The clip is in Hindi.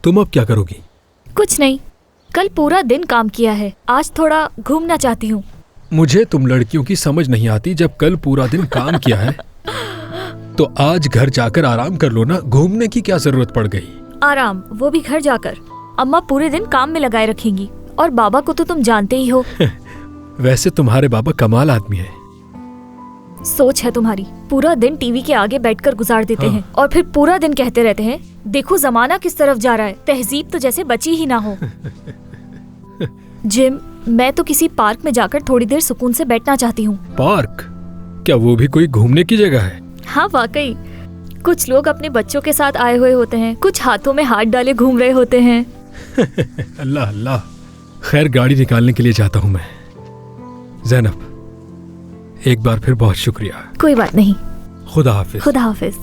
तुम अब क्या करोगी? कुछ नहीं, कल पूरा दिन काम किया है, आज थोड़ा घूमना चाहती हूँ। मुझे तुम लड़कियों की समझ नहीं आती। जब कल पूरा दिन काम किया है तो आज घर जाकर आराम कर लो ना, घूमने की क्या जरूरत पड़ गई? आराम वो भी घर जाकर। अम्मा पूरे दिन काम में लगाए रखेंगी और बाबा को तो तुम जानते ही हो। वैसे तुम्हारे बाबा कमाल आदमी है। सोच है तुम्हारी, पूरा दिन टीवी के आगे बैठकर गुजार देते हैं और फिर पूरा दिन कहते रहते हैं देखो जमाना किस तरफ जा रहा है, तहजीब तो जैसे बची ही ना हो। जिम, मैं तो किसी पार्क में जाकर थोड़ी देर सुकून से बैठना चाहती हूँ। पार्क? क्या वो भी कोई घूमने की जगह है? हाँ वाकई, कुछ लोग अपने बच्चों के साथ आए हुए होते हैं, कुछ हाथों में हाथ डाले घूम रहे होते हैं। अल्लाह अल्लाह। खैर, गाड़ी निकालने के लिए जाता हूँ मैं। ज़ैनब, एक बार फिर बहुत शुक्रिया। कोई बात नहीं। खुदा हाफिज। खुदा हाफिज।